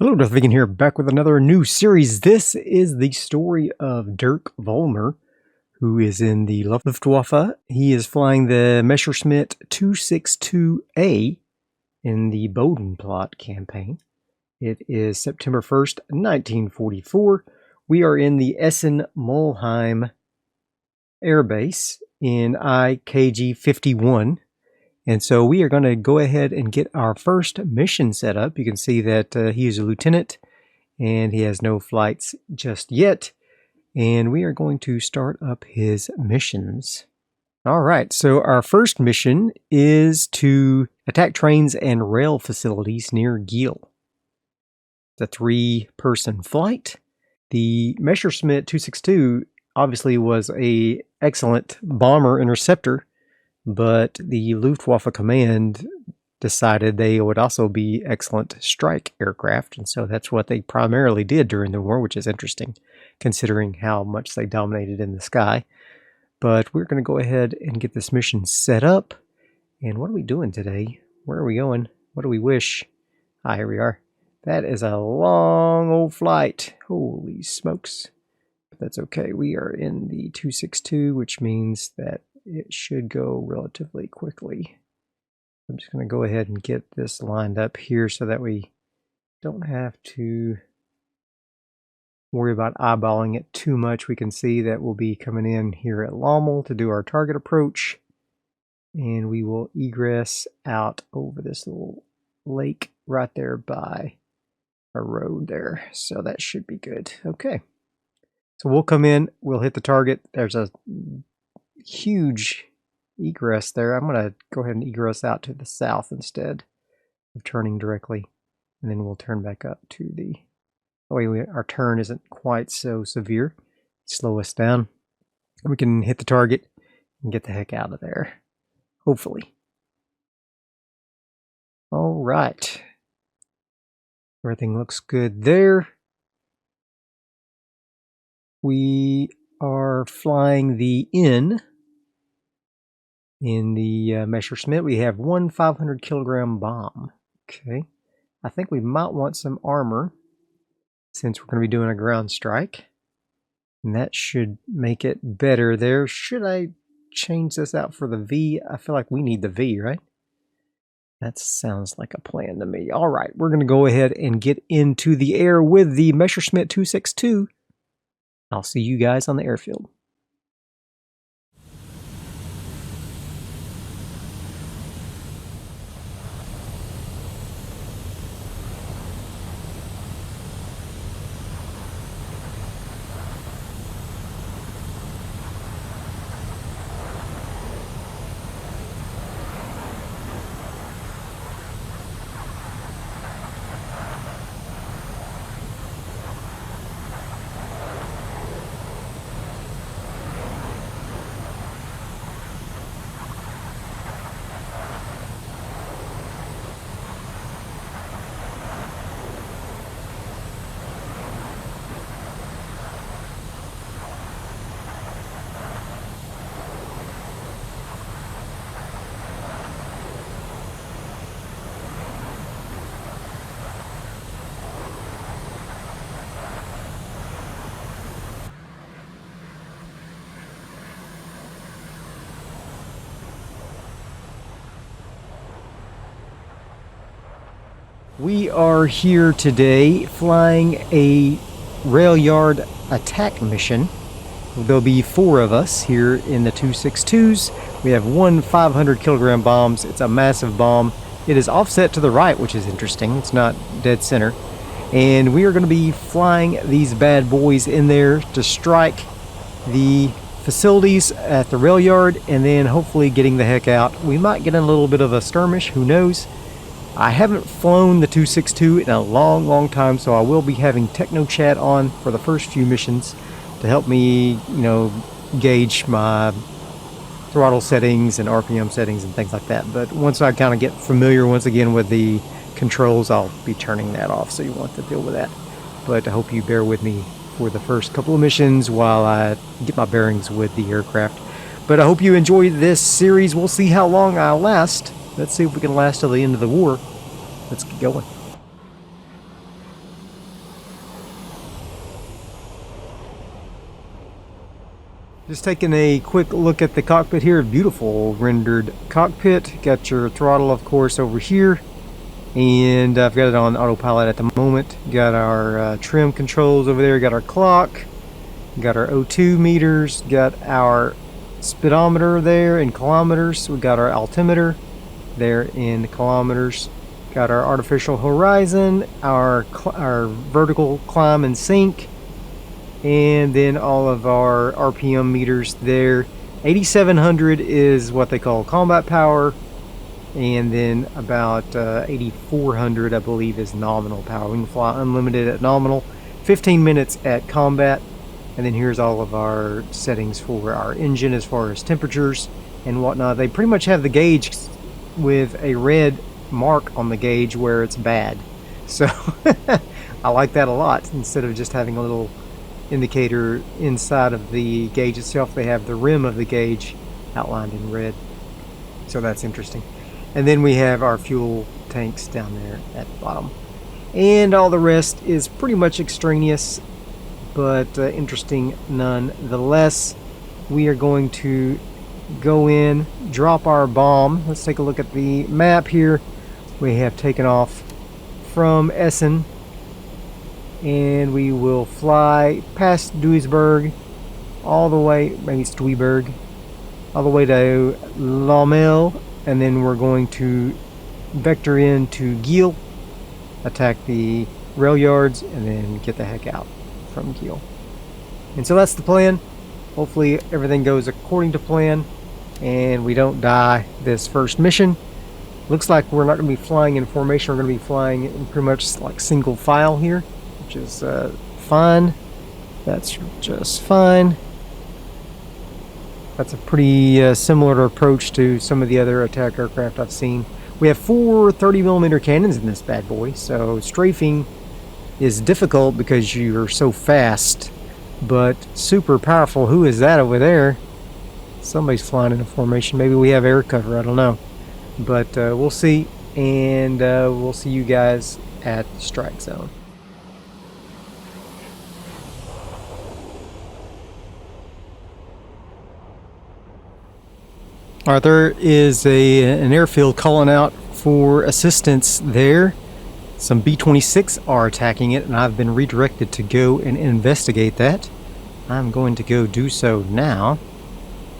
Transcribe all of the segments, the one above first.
Hello, Darthvegan here, back with another new series. This is the story of Dirk Vollmer, who is in the Luftwaffe. He is flying the Messerschmitt 262A in the Bodenplatte campaign. It is September 1st, 1944. We are in the Essen-Mulheim Air Base in IKG 51. And so we are going to go ahead and get our first mission set up. You can see that he is a lieutenant and he has no flights just yet. And we are going to start up his missions. All right, so our first mission is to attack trains and rail facilities near Kiel. It's a 3-person flight. The Messerschmitt 262 obviously was an excellent bomber interceptor, but the Luftwaffe command decided they would also be excellent strike aircraft, and so that's what they primarily did during the war, which is interesting considering how much they dominated in the sky. But we're going to go ahead and get this mission set up. And what are we doing today? Where are we going? What do we wish? Ah, here we are. That is a long old flight. Holy smokes. But that's okay. We are in the 262, which means that it should go relatively quickly. I'm just going to go ahead and get this lined up here so that we don't have to worry about eyeballing it too much. We can see that we'll be coming in here at Lommel to do our target approach, and we will egress out over this little lake right there by a road there. So that should be good. Okay. So we'll come in, we'll hit the target. There's a huge egress there. I'm going to go ahead and egress out to the south instead of turning directly, and then we'll turn back up to the our turn isn't quite so severe. Slow us down. We can hit the target and get the heck out of there, hopefully. All right, everything looks good there. We are flying the in the Messerschmitt. We have one 500 kilogram bomb. Okay, I think we might want some armor since we're going to be doing a ground strike, and that should make it better there. Should I change this out for the V? I feel like we need the V, right? That sounds like a plan to me. All right, we're going to go ahead and get into the air with the Messerschmitt 262. I'll see you guys on the airfield. We are here today flying a rail yard attack mission. There'll be 4 of us here in the 262s. We have one 500 kilogram bomb. It's a massive bomb. It is offset to the right, which is interesting. It's not dead center. And we are going to be flying these bad boys in there to strike the facilities at the rail yard and then hopefully getting the heck out. We might get in a little bit of a skirmish, who knows. I haven't flown the 262 in a long time, so I will be having Techno Chat on for the first few missions to help me, gauge my throttle settings and RPM settings and things like that. But once I kind of get familiar once again with the controls, I'll be turning that off, so you won't have to deal with that. But I hope you bear with me for the first couple of missions while I get my bearings with the aircraft. But I hope you enjoy this series. We'll see how long I'll last. Let's see if we can last till the end of the war. Let's get going. Just taking a quick look at the cockpit here. Beautiful rendered cockpit. Got your throttle, of course, over here. And I've got it on autopilot at the moment. Got our trim controls over there. Got our clock. Got our O2 meters. Got our speedometer there in kilometers. We got our altimeter there in kilometers. Got our artificial horizon. Our vertical climb and sink. And then all of our RPM meters there. 8700 is what they call combat power, and then about 8400 I believe is nominal power. We can fly unlimited at nominal, 15 minutes at combat. And then here's all of our settings for our engine as far as temperatures and whatnot. They pretty much have the gauge with a red mark on the gauge where it's bad, so I like that a lot. Instead of just having a little indicator inside of the gauge itself, they have the rim of the gauge outlined in red, so that's interesting. And then we have our fuel tanks down there at the bottom, and all the rest is pretty much extraneous, but interesting nonetheless. We are going to go in, drop our bomb. Let's take a look at the map here. We have taken off from Essen, and we will fly past Duisburg all the way, maybe it's Duisburg, all the way to Lommel, and then we're going to vector into Kiel, attack the rail yards, and then get the heck out from Kiel. And so that's the plan. Hopefully everything goes according to plan and we don't die this first mission. Looks like we're not going to be flying in formation. We're going to be flying in pretty much like single file here, which is fine. That's just fine. That's a pretty similar approach to some of the other attack aircraft I've seen. We have 4 30mm cannons in this bad boy, so strafing is difficult because you're so fast, but super powerful. Who is that over there? Somebody's flying in a formation. Maybe we have air cover, I don't know. But we'll see, and we'll see you guys at the strike zone. Alright, there is an airfield calling out for assistance there. Some B-26 are attacking it, and I've been redirected to go and investigate that. I'm going to go do so now.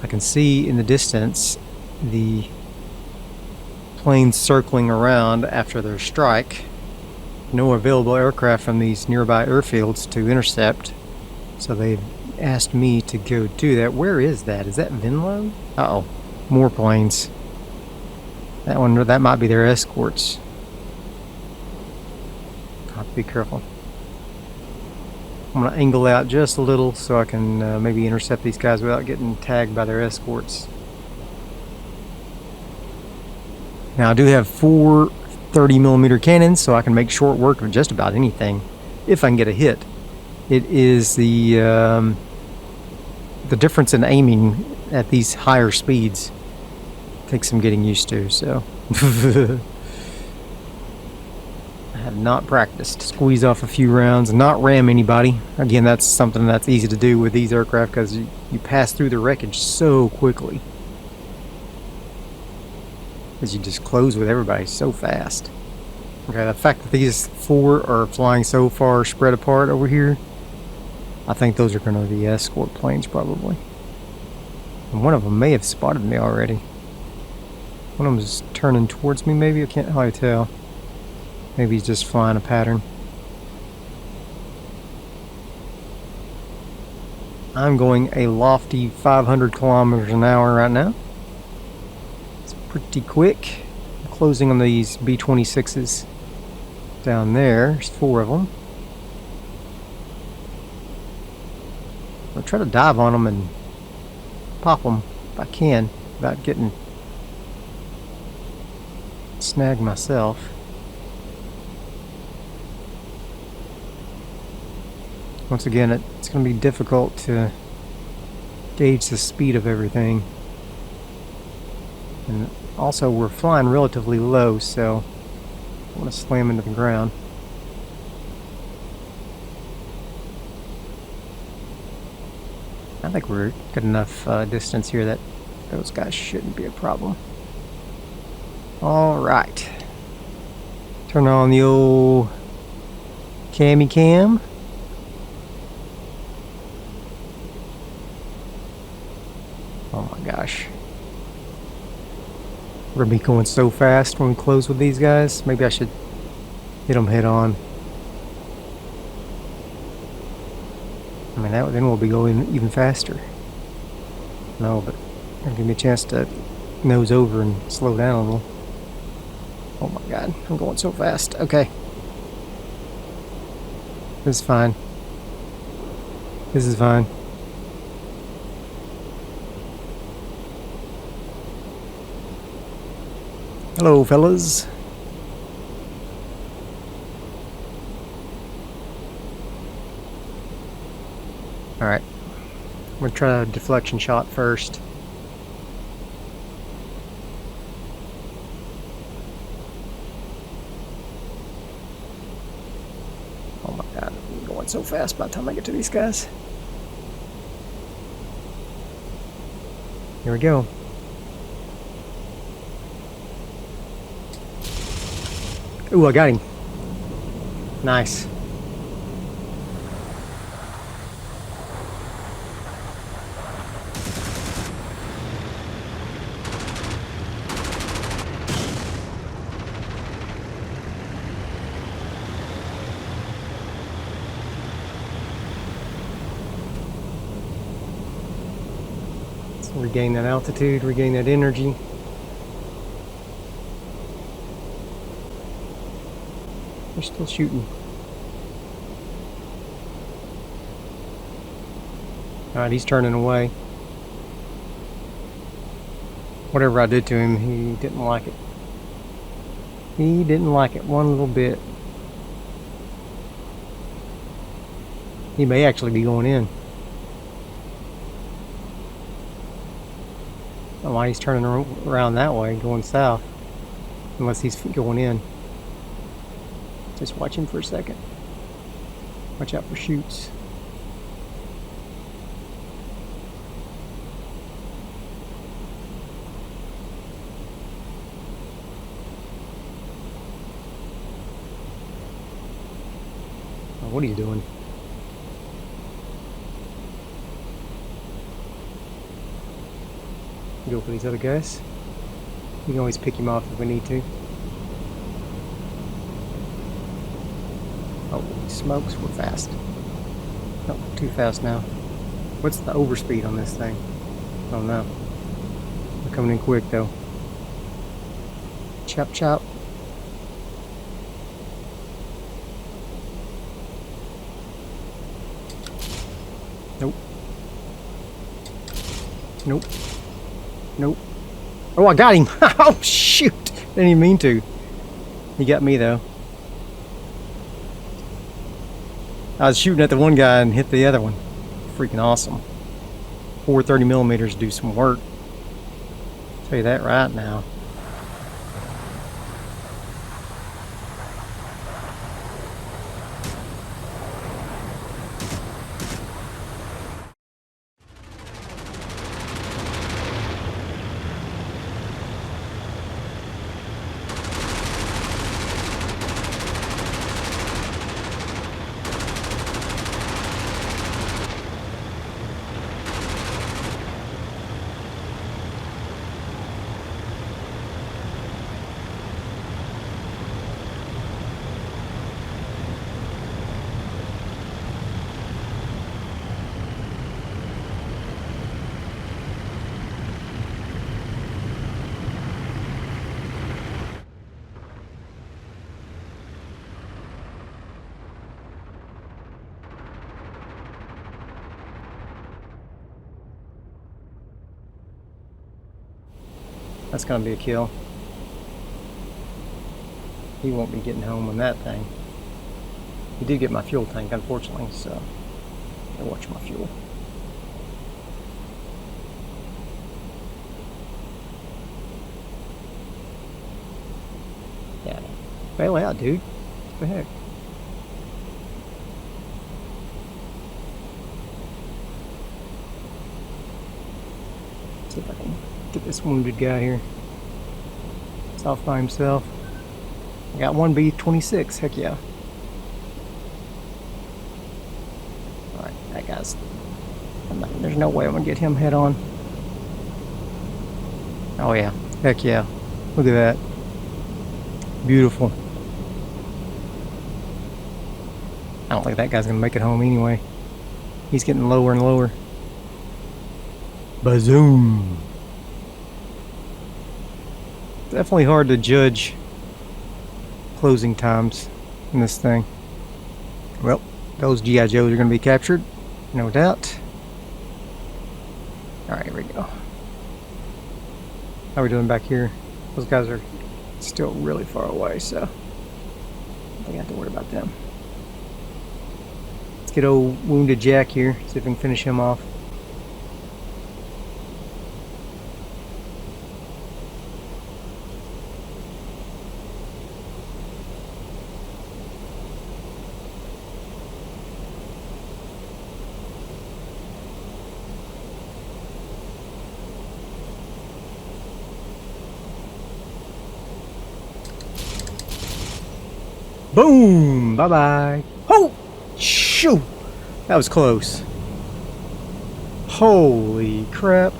I can see in the distance the planes circling around after their strike. No available aircraft from these nearby airfields to intercept, so they've asked me to go do that. Where is that? Is that Venlo? Uh-oh, more planes. That might be their escorts. Have to be careful. I'm going to angle out just a little so I can maybe intercept these guys without getting tagged by their escorts. Now I do have 4 30mm cannons, so I can make short work of just about anything if I can get a hit. It is the difference in aiming at these higher speeds. Takes some getting used to, so I have not practiced. Squeeze off a few rounds and not ram anybody. Again, that's something that's easy to do with these aircraft because you pass through the wreckage so quickly. Because you just close with everybody so fast. Okay, the fact that these 4 are flying so far spread apart over here, I think those are going to be escort planes probably. And one of them may have spotted me already. One of them is turning towards me maybe, I can't hardly tell. Maybe he's just flying a pattern. I'm going a lofty 500 kilometers an hour right now. It's pretty quick. I'm closing on these B-26s down there. There's 4 of them. I'll try to dive on them and pop them if I can without getting snagged myself. Once again, it's going to be difficult to gauge the speed of everything. And also, we're flying relatively low, so I want to slam into the ground. I think we're good enough distance here that those guys shouldn't be a problem. Alright. Turn on the old cammy cam. Oh my gosh. We're gonna be going so fast when we close with these guys. Maybe I should hit them head on. I mean, then we'll be going even faster. No, but it'll give me a chance to nose over and slow down a little. Oh my god, I'm going so fast. Okay. This is fine. This is fine. Hello, fellas. Alright. I'm gonna try a deflection shot first. Oh my god, I'm going so fast by the time I get to these guys. Here we go. Ooh, I got him. Nice. Let's regain that altitude, regain that energy. They're still shooting. Alright, he's turning away. Whatever I did to him, he didn't like it. He didn't like it one little bit. He may actually be going in. I don't know why he's turning around that way, going south. Unless he's going in. Just watch him for a second. Watch out for shoots. Oh, what are you doing? Go for these other guys. We can always pick him off if we need to. Oh, smokes, we're fast. Oh, too fast now. What's the overspeed on this thing? Oh no. We're coming in quick though. Chop chop. Nope. Nope. Nope. Oh, I got him! Oh shoot! Didn't even mean to. He got me though. I was shooting at the one guy and hit the other one. Freaking awesome. 430mm do some work. I'll tell you that right now. That's gonna be a kill. He won't be getting home on that thing. He did get my fuel tank, unfortunately, so I watch my fuel. Yeah. Bail out, dude. What the heck? See if I can get this wounded guy here. It's off by himself. I got one B26, heck yeah. Alright, that guy's... there's no way I'm gonna get him head on. Oh yeah, heck yeah. Look at that. Beautiful. I don't think that guy's gonna make it home anyway. He's getting lower and lower. Bazoom! Definitely hard to judge closing times in this thing. Well, those G.I. Joes are going to be captured, no doubt. Alright, here we go. How are we doing back here? Those guys are still really far away, so I don't think I have to worry about them. Let's get old Wounded Jack here, see if we can finish him off. Boom! Bye-bye. Oh! Shoot! That was close. Holy crap.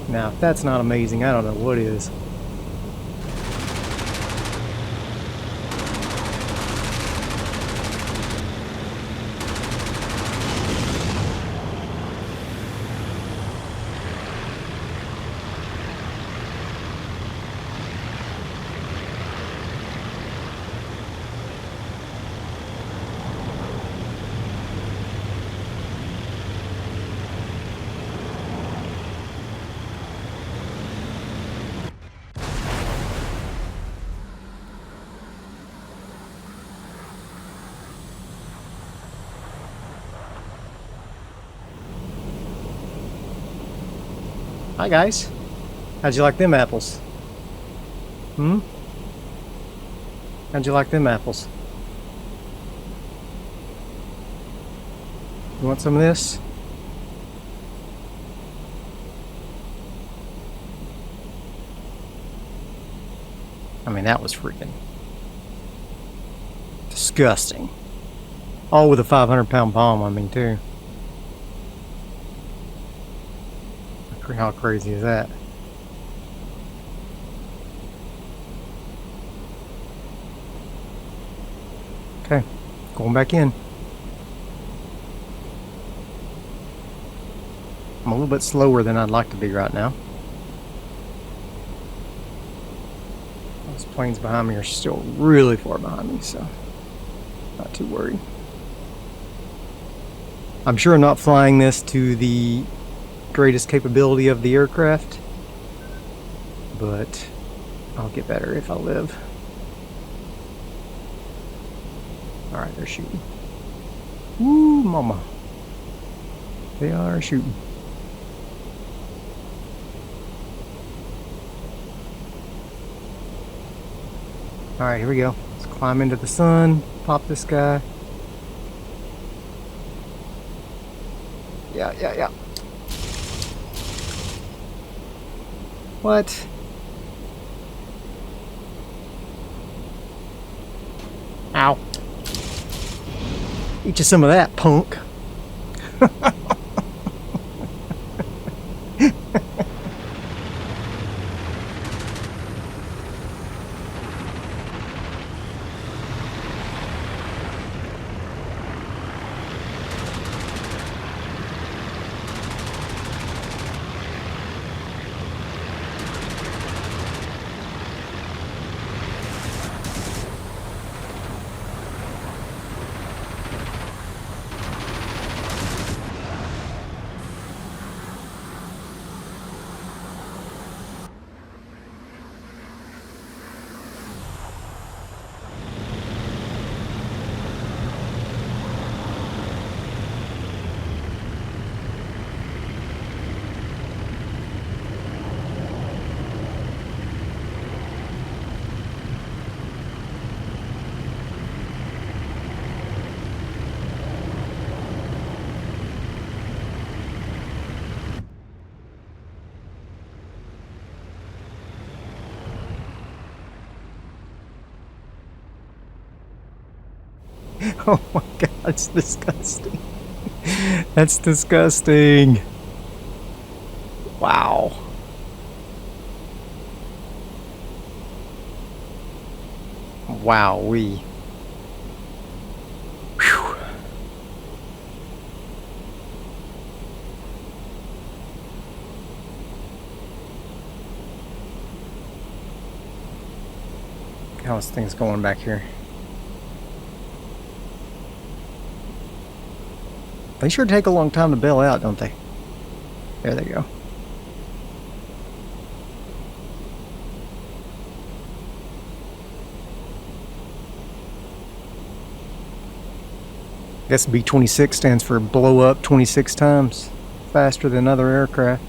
Now, if that's not amazing, I don't know what is. Hi guys. How'd you like them apples? Hmm? How'd you like them apples? You want some of this? I mean, that was freaking disgusting. All with a 500-pound bomb on me, too. How crazy is that? Okay, going back in. I'm a little bit slower than I'd like to be right now. Those planes behind me are still really far behind me, so not too worried. I'm sure I'm not flying this to the greatest capability of the aircraft, but I'll get better if I live. Alright, they're shooting. Woo, mama. They are shooting. Alright, here we go. Let's climb into the sun, pop this guy. Yeah. What? Ow. Eat you some of that, punk. Oh my god, it's disgusting. That's disgusting. Wow. Wowee. Whew. How is things going back here? They sure take a long time to bail out, don't they? There they go. I guess B26 stands for blow up 26 times faster than other aircraft.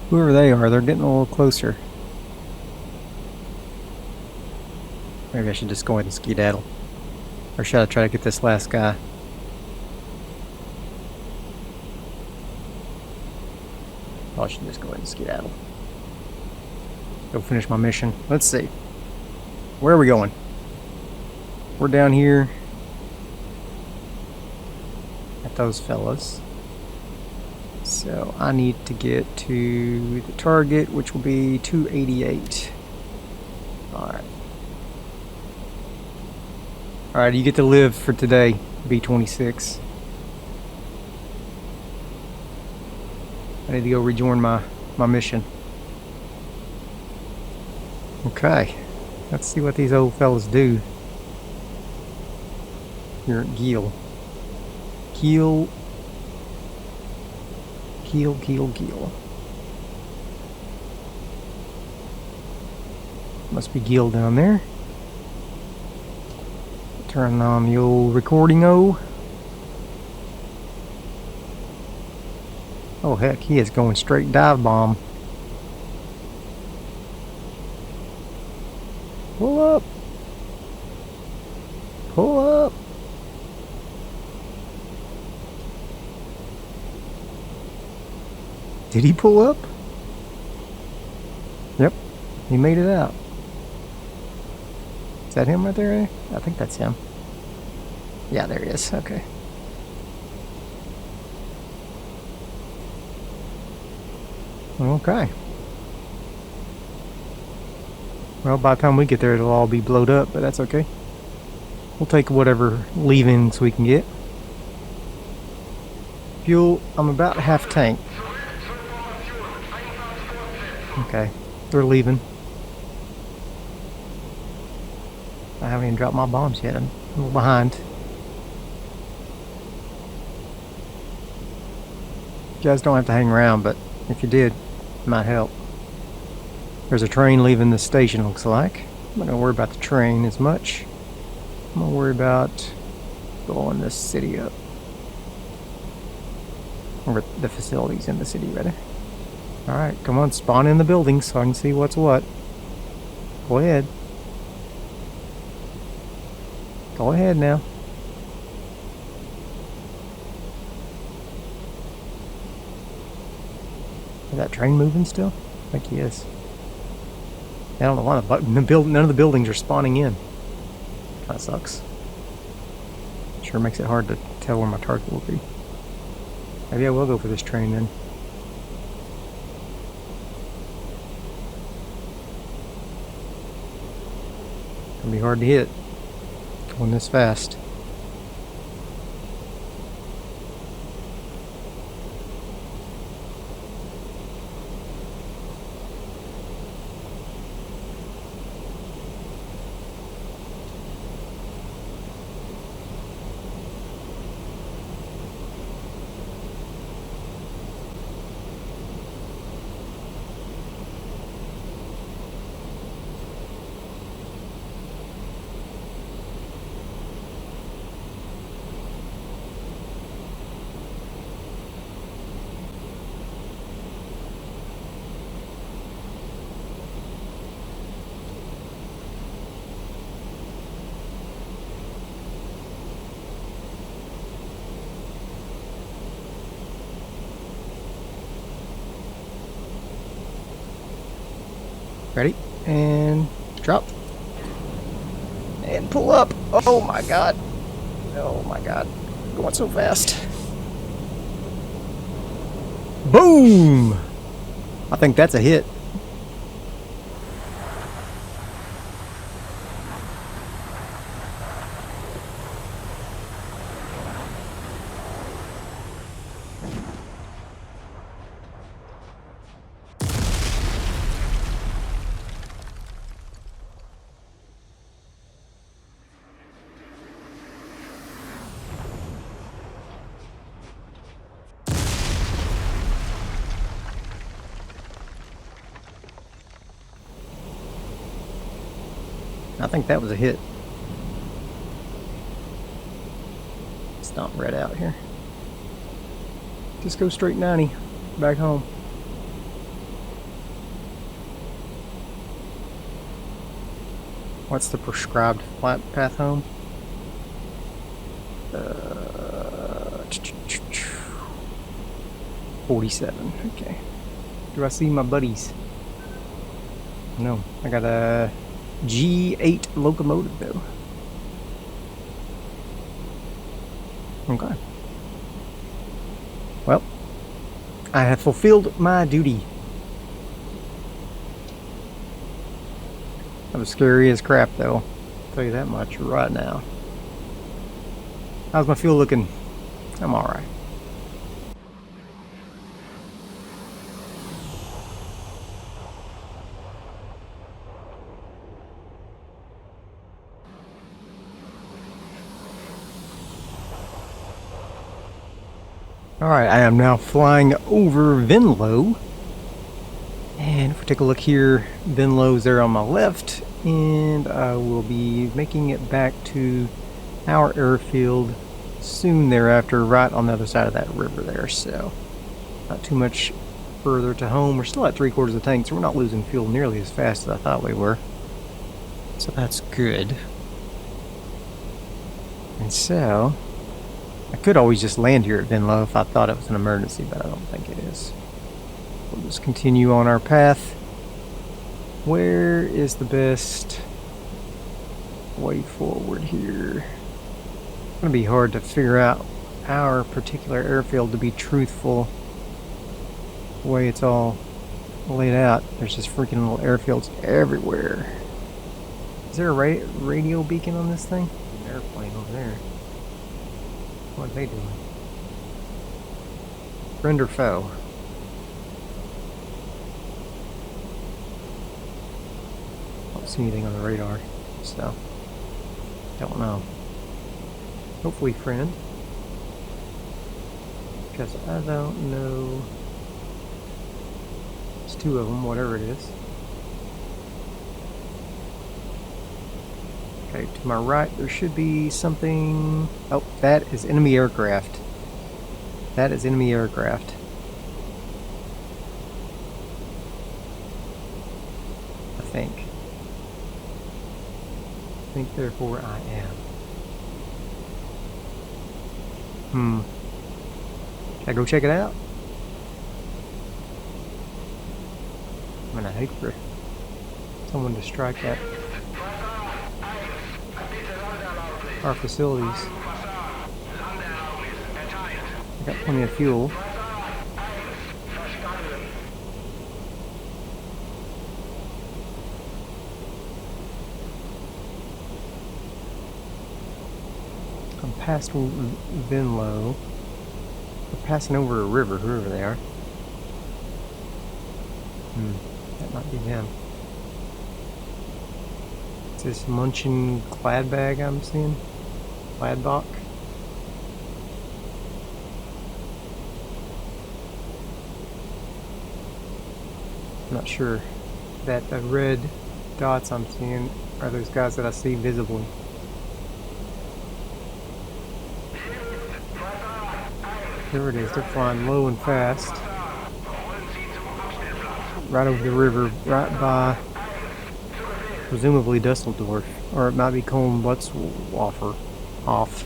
Whoever they are, they're getting a little closer. Maybe I should just go ahead and skedaddle. Or should I try to get this last guy? Oh, I should just go ahead and skedaddle. Go finish my mission. Let's see. Where are we going? We're down here at those fellas. So I need to get to the target, which will be 288. Alright. Alright, you get to live for today, B26. I need to go rejoin my mission. Okay. Let's see what these old fellas do. Here at Geel. Geel. Must be Geel down there. Turn on the old recording-o. Oh heck, he is going straight dive bomb. Pull up. Pull up. Did he pull up? Yep, he made it out. Is that him right there? I think that's him. Yeah, there he is. Okay. Okay. Well, by the time we get there, it'll all be blowed up, but that's okay. We'll take whatever leavings we can get. Fuel, I'm about half tank. Okay, they're leaving. I haven't even dropped my bombs yet. I'm a little behind. You guys don't have to hang around, but if you did, it might help. There's a train leaving the station, looks like. I'm not going to worry about the train as much. I'm going to worry about blowing this city up. Or the facilities in the city, rather. Alright, come on, spawn in the building so I can see what's what. Go ahead. Go ahead now. Is that train moving still? I think he is. I don't know why none of the buildings are spawning in. That sucks. Sure makes it hard to tell where my target will be. Maybe I will go for this train then. It'll be hard to hit going this fast. Ready? And drop. And pull up. Oh my god. Oh my god. Going so fast. Boom! I think that's a hit. I think that was a hit. Stomp right out here. Just go straight 90 back home. What's the prescribed flight path home? 47. Okay. Do I see my buddies? No. I got a G8 locomotive though. Okay. Well, I have fulfilled my duty. That was scary as crap though. I'll tell you that much right now. How's my fuel looking? I'm alright. Alright, I am now flying over Venlo. And if we take a look here, Venlo's there on my left. And I will be making it back to our airfield soon thereafter, right on the other side of that river there. So, not too much further to home. We're still at 3/4 of the tank, so we're not losing fuel nearly as fast as I thought we were. So that's good. And so, I could always just land here at Venlo if I thought it was an emergency, but I don't think it is. We'll just continue on our path. Where is the best way forward here? It's going to be hard to figure out our particular airfield to be truthful. The way it's all laid out, there's just freaking little airfields everywhere. Is there a radio beacon on this thing? An airplane over there. What are they doing? Friend or foe? Don't see anything on the radar, so don't know. Hopefully friend, because I don't know. It's two of them, whatever it is. Okay, to my right there should be something. Oh, that is enemy aircraft. That is enemy aircraft. I think. Therefore I am. Can I go check it out? I'm gonna hate for someone to strike at our facilities. I got plenty of fuel. I'm past Venlo. We're passing over a river, whoever they are. That might be them. It's this Munchen clad bag I'm seeing. Gladbach. I'm not sure that the red dots I'm seeing are those guys that I see visibly. There it is, they're flying low and fast. Right over the river, right by presumably Dusseldorf, or it might be Kulm-Lutzwaffer off.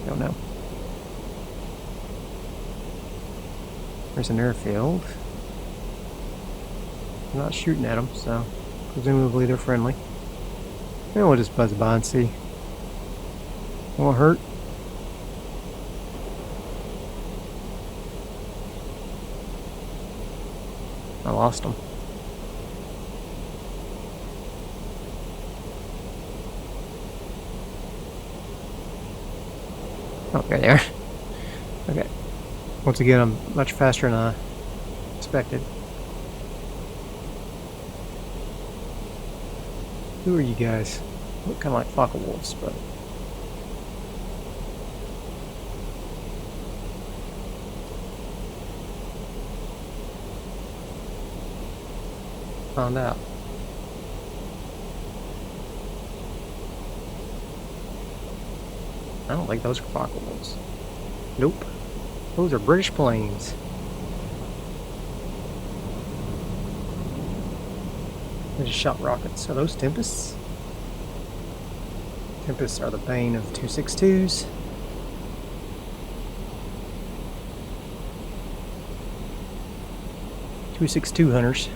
Don't know. There's an airfield. I'm not shooting at them, so presumably they're friendly. And we'll just buzz by and see. Won't hurt. I lost them. Okay, there. Okay. Once again, I'm much faster than I expected. Who are you guys? Look kind of like flock of wolves, but... Found out. I don't think those are flock of wolves. Nope. Those are British planes. They just shot rockets. Are those Tempests? Tempests are the bane of 262s. .262 hunters.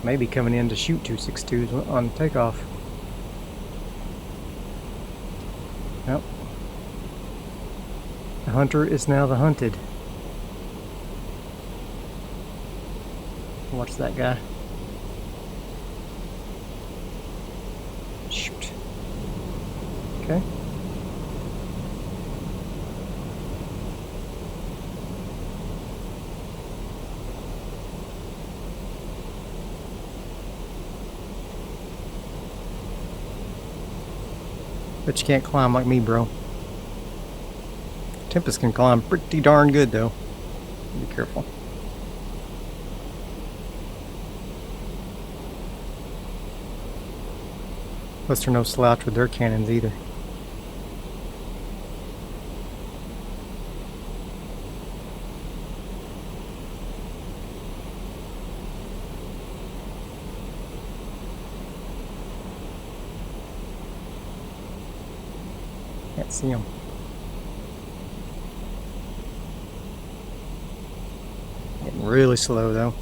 Maybe coming in to shoot 262s on takeoff. Yep. The hunter is now the hunted. Watch that guy. Shoot. Okay. But you can't climb like me, bro. Tempest can climb pretty darn good, though. Be careful. Plus, they're no slouch with their cannons either. Can't see them. Getting really slow though.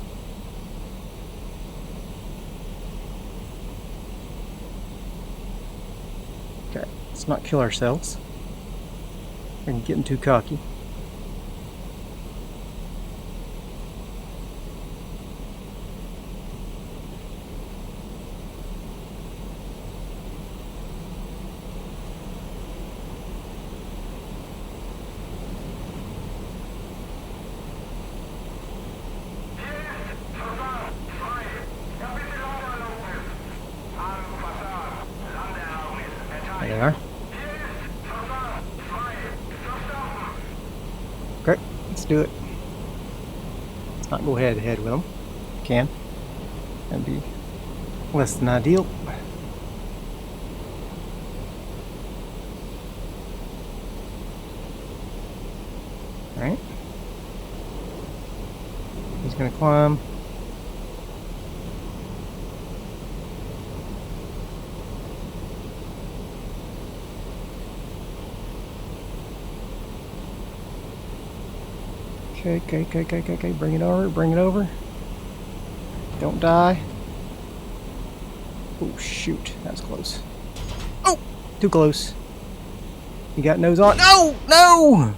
Okay, let's not kill ourselves. We're getting too cocky. There they are. Okay, let's do it. Let's not go head to head with them. Can. That'd be less than ideal. Alright. He's gonna climb. Okay, bring it over. Don't die. Oh, shoot, that was close. Oh, too close. You got nose on. No, no!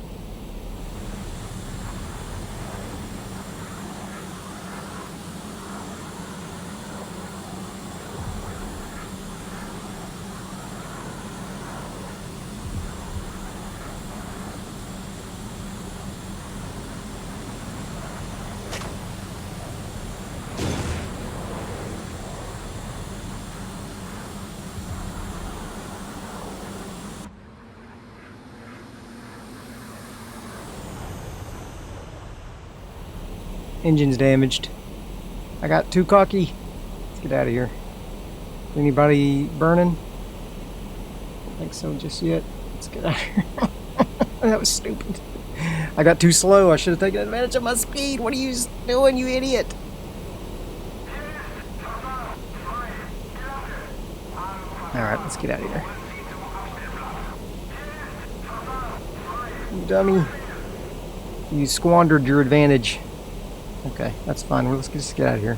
Engine's damaged. I got too cocky. Let's get out of here. Anybody burning? Don't think so just yet. Let's get out of here. That was stupid. I got too slow. I should have taken advantage of my speed. What are you doing, you idiot? Alright, let's get out of here. You dummy. You squandered your advantage. Okay, that's fine. Well, let's just get out of here.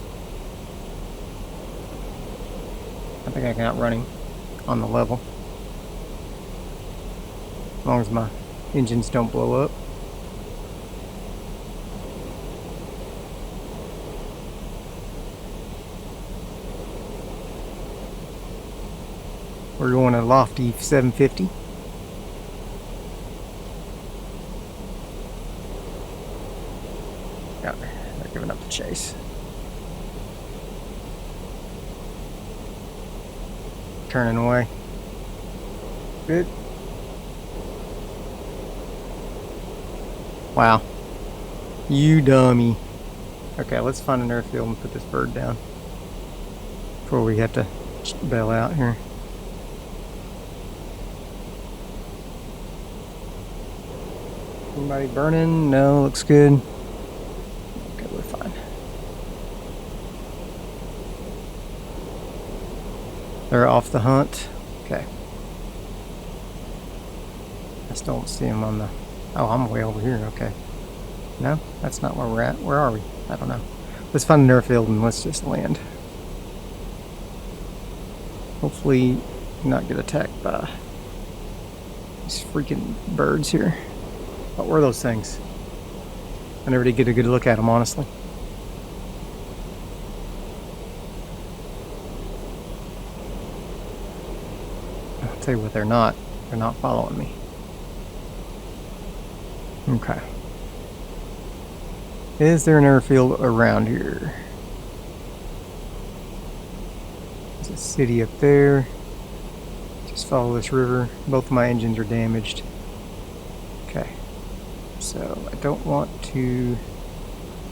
I think I can outrun him on the level. As long as my engines don't blow up. We're going to lofty 750. Yeah, they're giving up the chase. Turning away. Good. Wow. You dummy. Okay, let's find an airfield and put this bird down before we have to bail out here. Anybody burning? No, looks good. Okay, we're fine. They're off the hunt. Okay. I still don't see them on the... Oh, I'm way over here. Okay. No, that's not where we're at. Where are we? I don't know. Let's find an airfield and let's just land. Hopefully not get attacked by these freaking birds here. What were those things? I never did get a good look at them, honestly. I'll tell you what, they're not. They're not following me. Okay. Is there an airfield around here? There's a city up there. Just follow this river. Both of my engines are damaged. Okay. So I don't want to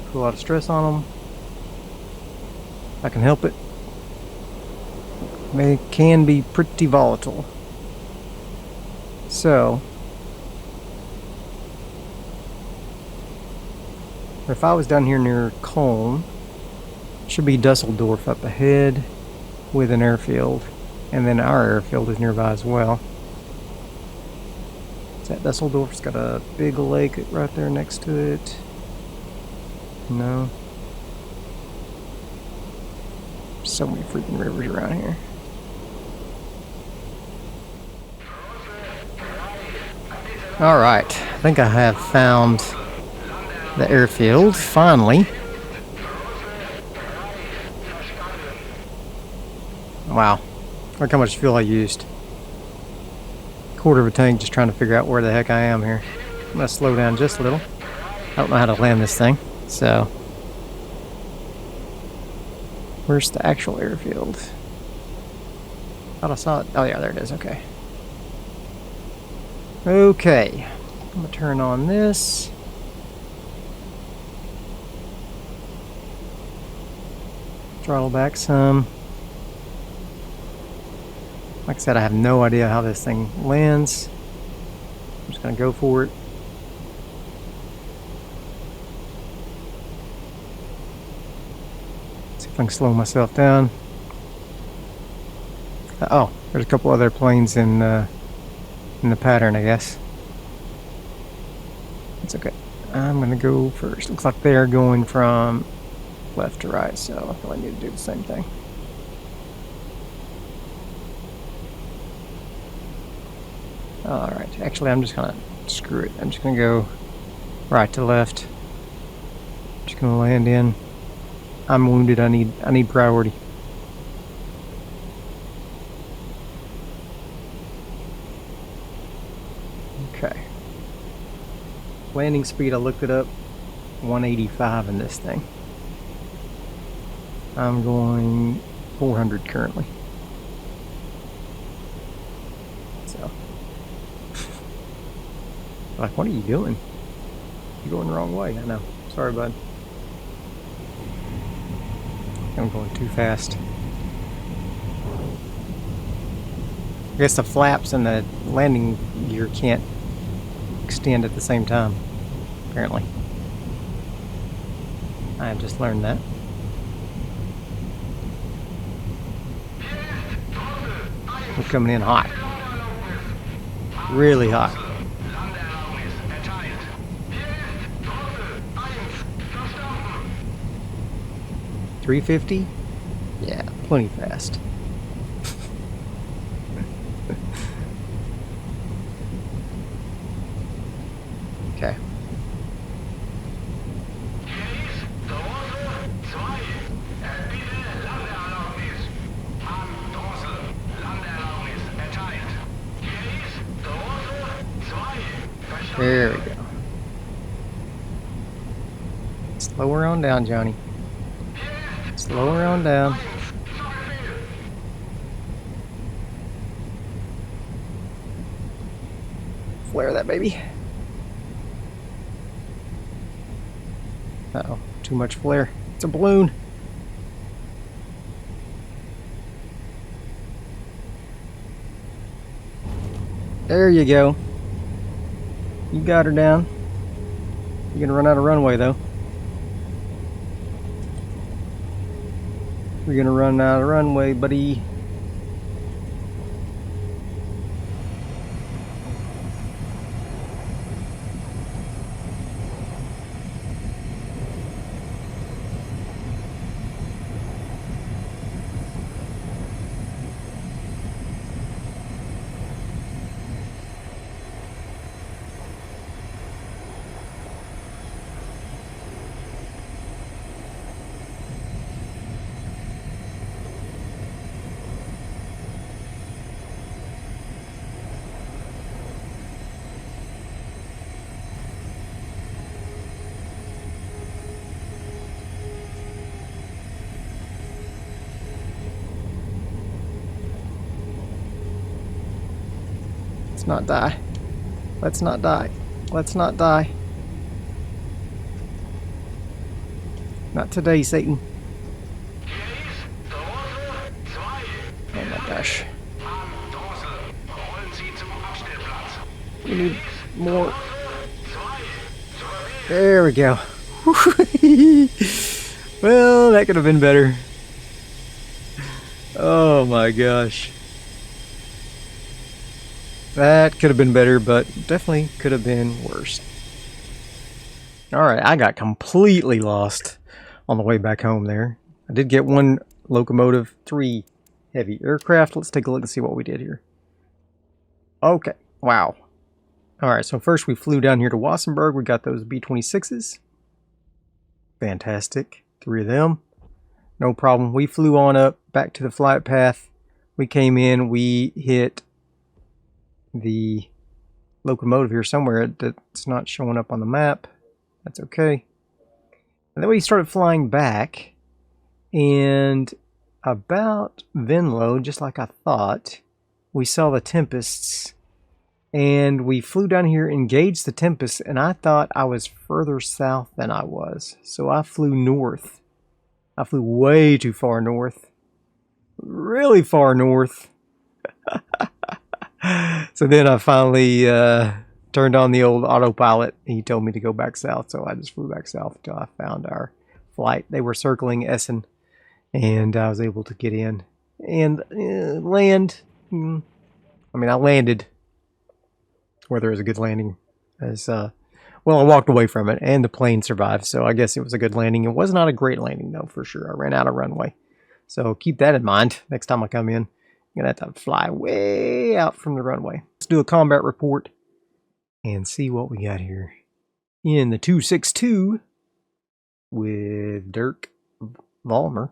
put a lot of stress on them. If I can help it. They can be pretty volatile. So if I was down here near Cologne, should be Dusseldorf up ahead with an airfield, and then our airfield is nearby as well. Is that Dusseldorf? It's got a big lake right there next to it. No. So many freaking rivers around here. Alright, I think I have found the airfield, finally. Wow, look how much fuel I used. Quarter of a tank just trying to figure out where the heck I am here. I'm gonna slow down just a little. I don't know how to land this thing, so. Where's the actual airfield? Thought I saw it. Oh yeah, there it is, okay. Okay, I'm gonna turn on this. Throttle back some. Like I said, I have no idea how this thing lands. I'm just gonna go for it. See if I can slow myself down. Oh, there's a couple other planes in the pattern, I guess. It's okay. I'm gonna go first. Looks like they're going from left to right, so I feel I need to do the same thing. Alright, actually I'm just gonna screw it. I'm just gonna go right to left. Just gonna land in. I'm wounded, I need priority. Okay. Landing speed, I looked it up, 185 in this thing. I'm going 400 currently. So, like, what are you doing? You're going the wrong way. I know. Sorry, bud. I'm going too fast. I guess the flaps and the landing gear can't extend at the same time, apparently. I have just learned that. We're coming in hot. Really hot. 350? Yeah, plenty fast. Okay. There we go. Slow her on down, Johnny. Slow her on down. Flare that baby. Uh-oh, too much flare. It's a balloon. There you go. You got her down. You're gonna run out of runway though. We're gonna run out of runway, buddy. Let's not die. Let's not die. Let's not die. Not today, Satan. Oh my gosh. We need more. There we go. Well, that could have been better. Oh my gosh. That could have been better, but definitely could have been worse. Alright, I got completely lost on the way back home there. I did get one locomotive, 3 heavy aircraft. Let's take a look and see what we did here. Okay, wow. Alright, so first we flew down here to Wassenberg. We got those B26s. Fantastic. 3 of them. No problem. We flew on up back to the flight path. We came in, we hit the locomotive here somewhere that's not showing up on the map. That's okay. And then we started flying back, and about Venlo, just like I thought, we saw the Tempests, and we flew down here, engaged the Tempests, and I thought I was further south than I was. So I flew north. I flew way too far north. Really far north. So then I finally turned on the old autopilot. He told me to go back south, so I just flew back south until I found our flight. They were circling Essen, and I was able to get in and land. I mean, I landed where there was a good landing. As well, I walked away from it, and the plane survived, so I guess it was a good landing. It was not a great landing, though, for sure. I ran out of runway. So keep that in mind next time I come in. I'm going to have to fly way out from the runway. Let's do a combat report and see what we got here. In the 262 with Dirk Vollmer.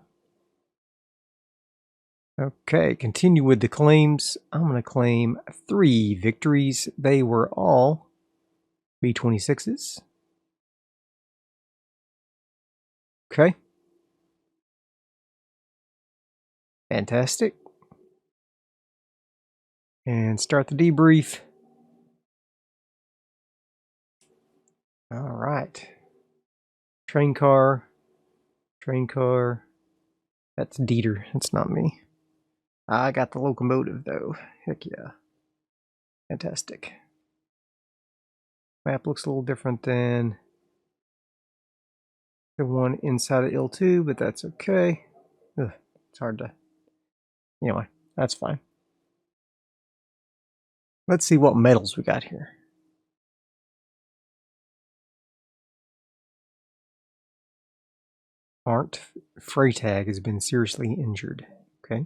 Okay, continue with the claims. I'm going to claim 3 victories. They were all B26s. Okay. Fantastic. And start the debrief. All right. Train car. Train car. That's Dieter. That's not me. I got the locomotive, though. Heck yeah. Fantastic. Map looks a little different than the one inside of IL-2, but that's okay. Ugh, it's hard to... Anyway, that's fine. Let's see what medals we got here. Arndt Freytag has been seriously injured. Okay.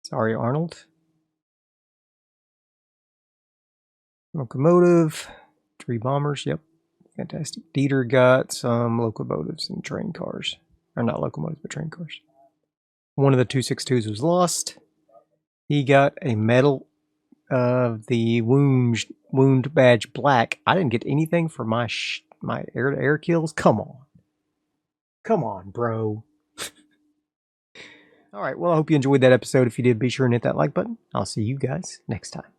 Sorry, Arnold. Locomotive. 3 bombers. Yep. Fantastic. Dieter got some locomotives and train cars. Or not locomotives, but train cars. One of the 262s was lost. He got a medal of the wound badge black. I didn't get anything for my air-to-air kills. Come on, bro. All right, well, I hope you enjoyed that episode. If you did, be sure and hit that like button. I'll see you guys next time.